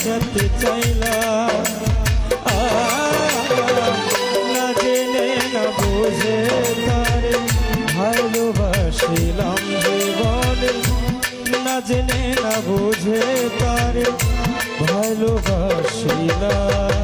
বাঁচাতে চাইলাম, না জেনে না বুঝে তারে ভালোবাসিলাম জীবনে, না জেনে না বুঝে তারে ভালোবাসিলাম।